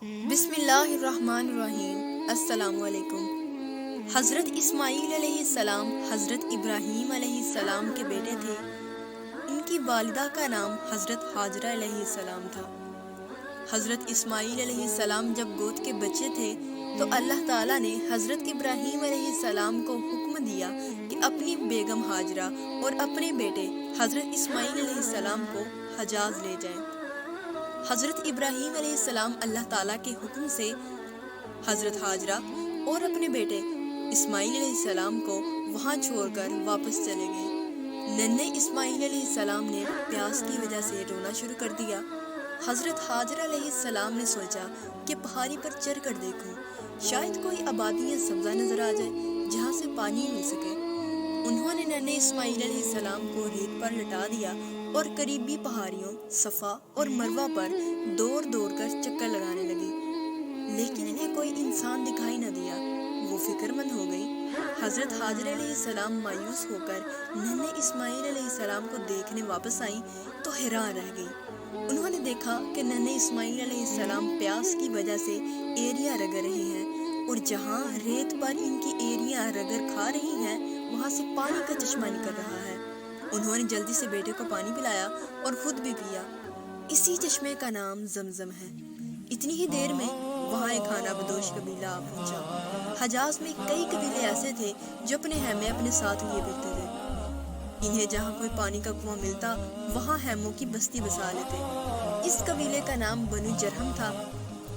بسم اللہ الرحمن الرحیم۔ السلام علیکم۔ حضرت اسماعیل علیہ السلام حضرت ابراہیم علیہ السلام کے بیٹے تھے۔ ان کی والدہ کا نام حضرت حاجرہ علیہ السلام تھا۔ حضرت اسماعیل علیہ السلام جب گود کے بچے تھے تو اللہ تعالیٰ نے حضرت ابراہیم علیہ السلام کو حکم دیا کہ اپنی بیگم حاجرہ اور اپنے بیٹے حضرت اسماعیل علیہ السلام کو حجاز لے جائیں۔ حضرت ابراہیم علیہ السلام اللہ تعالیٰ کے حکم سے حضرت حاجرہ اور اپنے بیٹے اسماعیل علیہ السلام کو وہاں چھوڑ کر واپس چلے گئے۔ ننھے اسماعیل علیہ السلام نے پیاس کی وجہ سے رونا شروع کر دیا۔ حضرت حاجرہ علیہ السلام نے سوچا کہ پہاڑی پر چڑھ کر دیکھوں، شاید کوئی آبادی سبزہ نظر آ جائے جہاں سے پانی مل سکے۔ انہوں نے ننھے اسماعیل علیہ السلام کو ریت پر لٹا دیا اور قریبی پہاڑیوں صفا اور مروہ پر دوڑ دوڑ کر چکر لگانے لگی، لیکن انہیں کوئی انسان دکھائی نہ دیا۔ وہ فکر مند ہو گئی۔ حضرت حاجرہ علیہ السلام مایوس ہو کر ننھے اسماعیل علیہ السلام کو دیکھنے واپس آئیں تو حیران رہ گئی۔ انہوں نے دیکھا کہ ننھے اسماعیل علیہ السلام پیاس کی وجہ سے ایریاں رگڑ رہے ہیں، اور جہاں ریت پر ان کی ایریاں رگڑ کھا رہی ہیں وہاں سے پانی کا چشمہ نکل رہا ہے۔ انہوں نے جلدی سے بیٹے کو پانی پلایا اور خود بھی پیا۔ اسی چشمے کا نام زمزم ہے۔ اتنی ہی دیر میں وہاں ایک خانہ بدوش قبیلہ آ پہنچا۔ حجاز میں کئی قبیلے ایسے تھے جو اپنے خیمے اپنے ساتھ لیے پھرتے تھے۔ انہیں جہاں کوئی پانی کا کنواں ملتا وہاں خیموں کی بستی بسا لیتے۔ اس قبیلے کا نام بنو جرہم تھا۔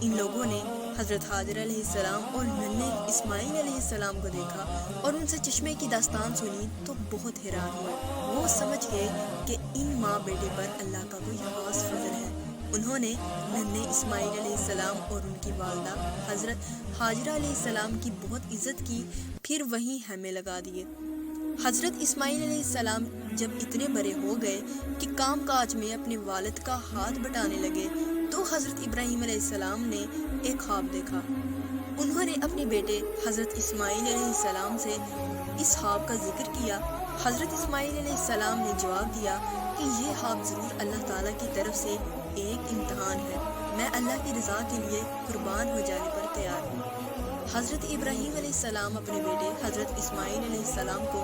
ان لوگوں نے حضرت حاجرہ علیہ السلام اور ننھے اسماعیل علیہ السلام کو دیکھا اور ان سے چشمے کی داستان سنی تو بہت حیران ہوئے۔ وہ سمجھ گئے کہ ان ماں بیٹے پر اللہ کا کوئی خاص فضل ہے۔ انہوں نے ننھے اسماعیل علیہ السلام اور ان کی والدہ حضرت حاجرہ علیہ السلام کی بہت عزت کی، پھر وہیں خیمے لگا دیے۔ حضرت اسماعیل علیہ السلام جب اتنے بڑے ہو گئے کہ کام کاج میں اپنے والد کا ہاتھ بٹانے لگے تو حضرت ابراہیم علیہ السلام نے ایک خواب دیکھا۔ انہوں نے اپنے بیٹے حضرت اسماعیل علیہ السلام سے اس خواب کا ذکر کیا۔ حضرت اسماعیل علیہ السلام نے جواب دیا کہ یہ خواب ضرور اللہ تعالیٰ کی طرف سے ایک امتحان ہے، میں اللہ کی رضا کے لیے قربان ہو جانے پر تیار ہوں۔ حضرت ابراہیم علیہ السلام اپنے بیٹے حضرت اسماعیل علیہ السلام کو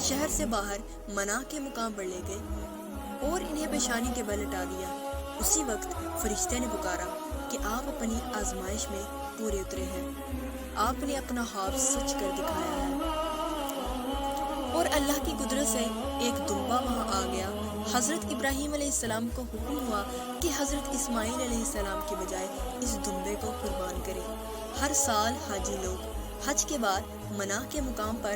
شہر سے باہر منع کے مقام پر لے گئے اور انہیں پیشانی کے بل لٹا دیا۔ اسی وقت فرشتے نے پکارا کہ آپ اپنی آزمائش میں پورے اترے ہیں، آپ نے اپنا خواب سچ کر دکھایا ہے۔ اور اللہ کی قدرت سے ایک دمبا وہاں آ گیا۔ حضرت ابراہیم علیہ السلام کو حکم ہوا کہ حضرت اسماعیل علیہ السلام کے بجائے اس دمبے کو قربان کرے۔ ہر سال حاجی لوگ حج کے بعد منع کے مقام پر